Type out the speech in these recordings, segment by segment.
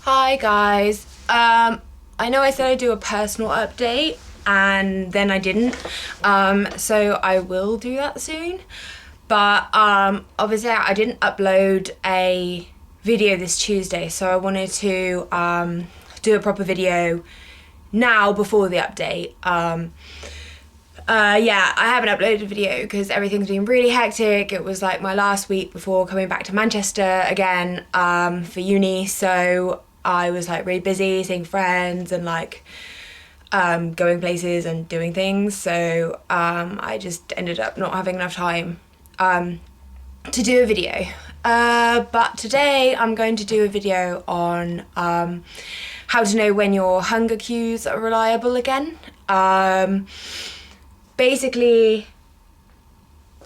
Hi guys. I know I said I'd do a personal update and then I didn't. So I will do that soon. But obviously I didn't upload a video this Tuesday, so I wanted to do a proper video now before the update. Yeah, I haven't uploaded a video because everything's been really hectic. It was like my last week before coming back to Manchester again for uni, so I was like really busy seeing friends and like going places and doing things, so I just ended up not having enough time to do a video. But today I'm going to do a video on how to know when your hunger cues are reliable again. Basically,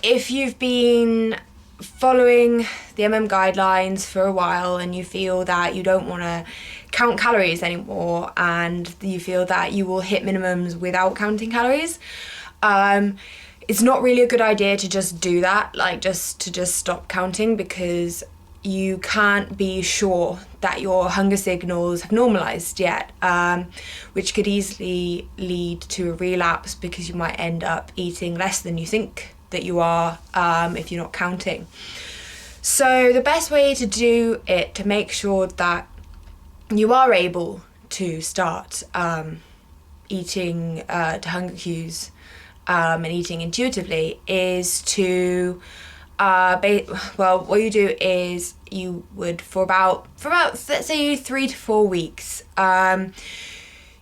if you've been following the guidelines for a while and you feel that you don't want to count calories anymore and you feel that you will hit minimums without counting calories, it's not really a good idea to just do that, like just stop counting, because you can't be sure that your hunger signals have normalized yet, which could easily lead to a relapse because you might end up eating less than you think that you are if you're not counting. So the best way to do it, to make sure that you are able to start eating to hunger cues and eating intuitively, is to what you do is you would for about let's say 3 to 4 weeks,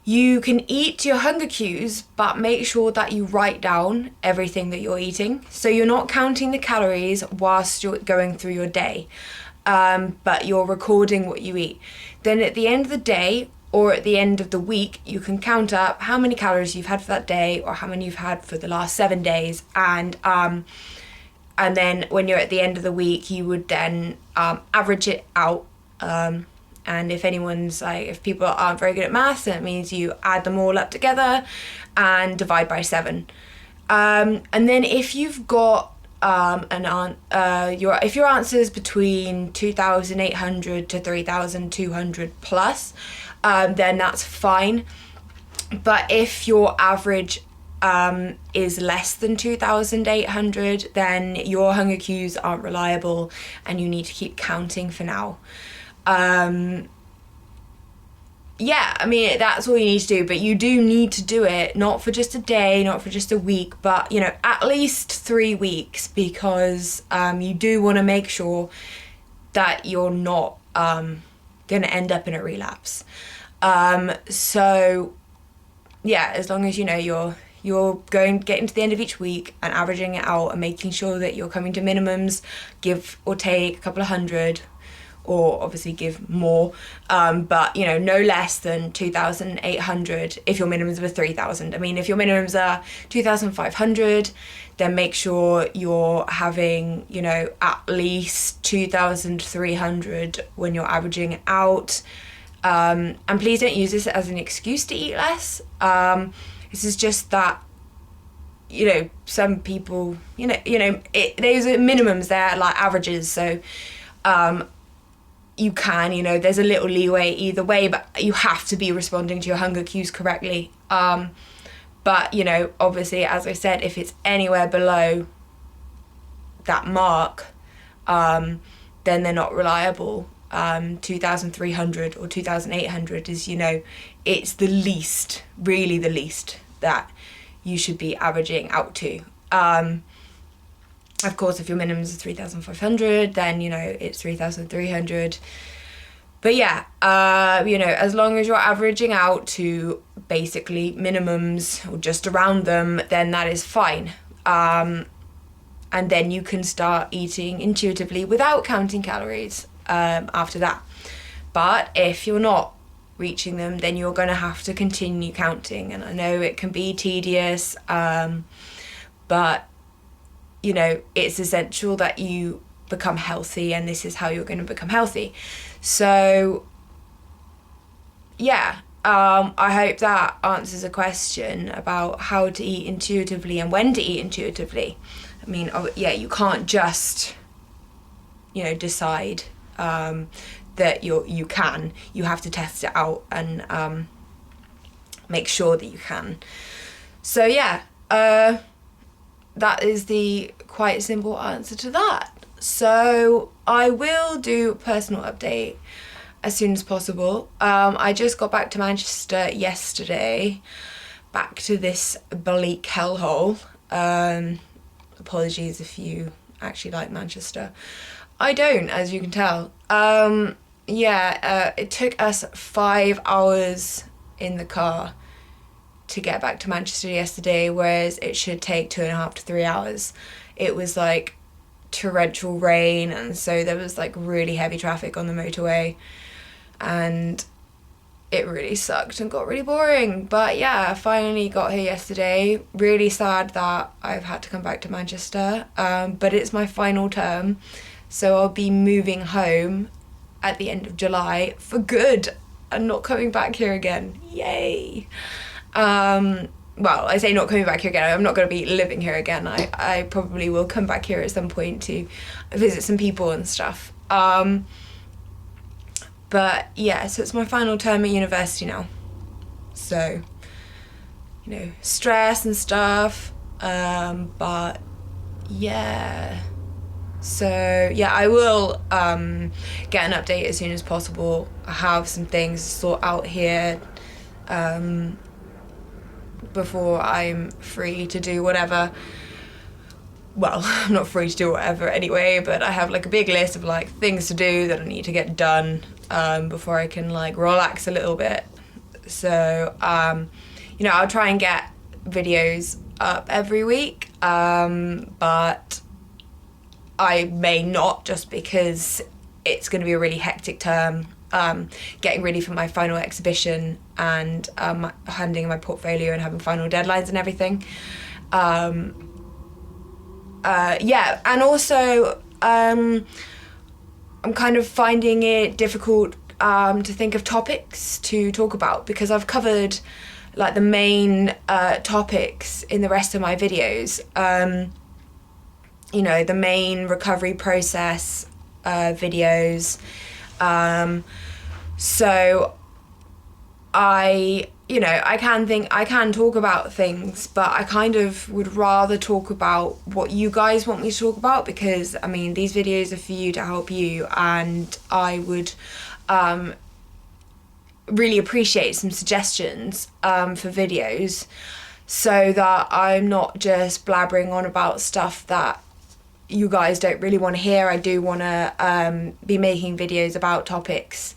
you can eat your hunger cues, but make sure that you write down everything that you're eating, so you're not counting the calories whilst you're going through your day, but you're recording what you eat. Then at the end of the day or at the end of the week, you can count up how many calories you've had for that day or how many you've had for the last 7 days, and then when you're at the end of the week, you would then average it out. And if people aren't very good at maths, then it means you add them all up together and divide by 7. And then if you've got if your answer is between 2,800 to 3,200 plus, then that's fine. But if your average is less than 2,800, then your hunger cues aren't reliable and you need to keep counting for now. Yeah, I mean, that's all you need to do, but you do need to do it, not for just a day, not for just a week, but at least 3 weeks, because you do want to make sure that you're not going to end up in a relapse. So yeah, as long as you're getting to the end of each week and averaging it out and making sure that you're coming to minimums, give or take a couple of hundred, or obviously give more, but no less than 2,800 if your minimums are 3,000. I mean, if your minimums are 2,500, then make sure you're having at least 2,300 when you're averaging it out, and please don't use this as an excuse to eat less. This is just that some people those are minimums, they're like averages, so you can, there's a little leeway either way, but you have to be responding to your hunger cues correctly. But, obviously, as I said, if it's anywhere below that mark, then they're not reliable. 2,300 or 2,800 is, it's the least, really the least that you should be averaging out to. Of course, if your minimum is 3,500, then, it's 3,300. But yeah, as long as you're averaging out to basically minimums or just around them, then that is fine. And then you can start eating intuitively without counting calories after that. But if you're not reaching them, then you're going to have to continue counting. And I know it can be tedious, but it's essential that you become healthy, and this is how you're going to become healthy. So yeah, I hope that answers a question about how to eat intuitively and when to eat intuitively. I mean, yeah, you can't just decide that you can. You have to test it out and make sure that you can. So yeah, that is the quite simple answer to that. So I will do a personal update as soon as possible. I just got back to Manchester yesterday, back to this bleak hellhole. Apologies if you actually like Manchester. I don't, as you can tell. It took us 5 hours in the car to get back to Manchester yesterday, whereas it should take 2.5 to 3 hours. It was like torrential rain, and so there was like really heavy traffic on the motorway, and it really sucked and got really boring. But yeah, I finally got here yesterday. Really sad that I've had to come back to Manchester, but it's my final term, so I'll be moving home at the end of July for good and not coming back here again. Yay! Well, I say not coming back here again. I'm not going to be living here again. I probably will come back here at some point to visit some people and stuff. But yeah, so it's my final term at university now. So, you know, stress and stuff. But yeah. So yeah, I will get an update as soon as possible. I have some things to sort out here before I'm free to do whatever. Well, I'm not free to do whatever anyway, but I have like a big list of like things to do that I need to get done before I can like relax a little bit. So you know, I'll try and get videos up every week, but I may not, just because it's going to be a really hectic term, getting ready for my final exhibition and handing my portfolio and having final deadlines and everything. Yeah, and also I'm kind of finding it difficult to think of topics to talk about, because I've covered like the main topics in the rest of my videos. You know, the main recovery process videos. So I can talk about things, but I kind of would rather talk about what you guys want me to talk about, because I mean, these videos are for you, to help you, and I would really appreciate some suggestions for videos, so that I'm not just blabbering on about stuff that you guys don't really want to hear. I do want to be making videos about topics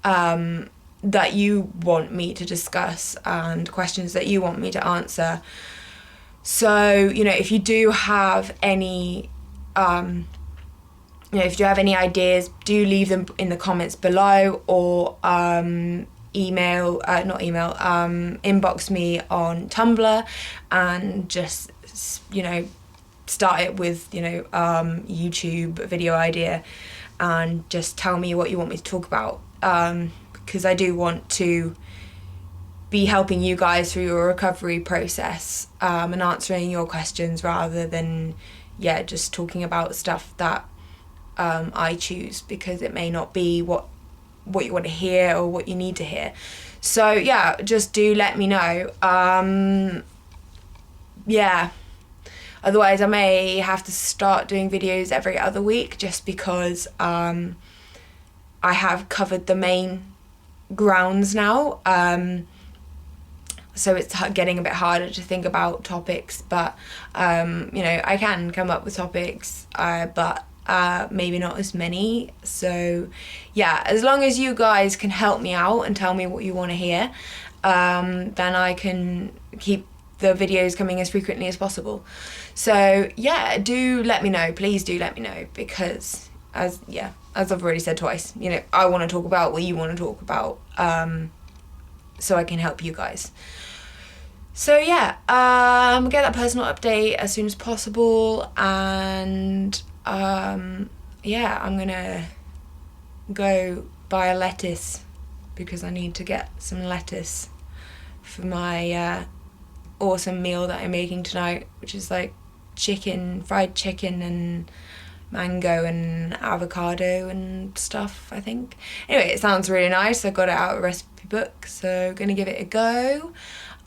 that you want me to discuss and questions that you want me to answer. So, you know, if you do have any ideas, do leave them in the comments below, or inbox me on Tumblr, and just, you know, start it with, you know, YouTube video idea, and just tell me what you want me to talk about, because I do want to be helping you guys through your recovery process, and answering your questions, rather than just talking about stuff that I choose, because it may not be what you want to hear or what you need to hear. So yeah, just do let me know. Otherwise I may have to start doing videos every other week, just because I have covered the main grounds now. So it's getting a bit harder to think about topics, but you know, I can come up with topics, but maybe not as many. So yeah, as long as you guys can help me out and tell me what you want to hear, then I can keep the videos coming as frequently as possible. So yeah, do let me know, please do let me know, because as I've already said twice, you know, I want to talk about what you want to talk about, so I can help you guys. So yeah, get that personal update as soon as possible, and I'm gonna go buy a lettuce, because I need to get some lettuce for my awesome meal that I'm making tonight, which is like fried chicken and mango and avocado and stuff, I think. Anyway, it sounds really nice. I got it out of a recipe book, so gonna give it a go.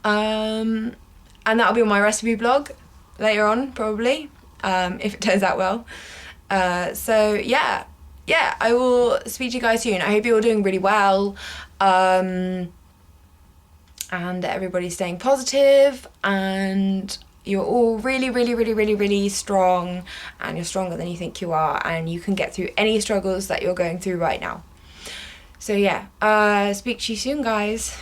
And that'll be on my recipe blog later on, probably, if it turns out well. So yeah, I will speak to you guys soon. I hope you're all doing really well, and that everybody's staying positive, and you're all really, really, really, really, really strong, and you're stronger than you think you are, and you can get through any struggles that you're going through right now. So yeah, speak to you soon, guys.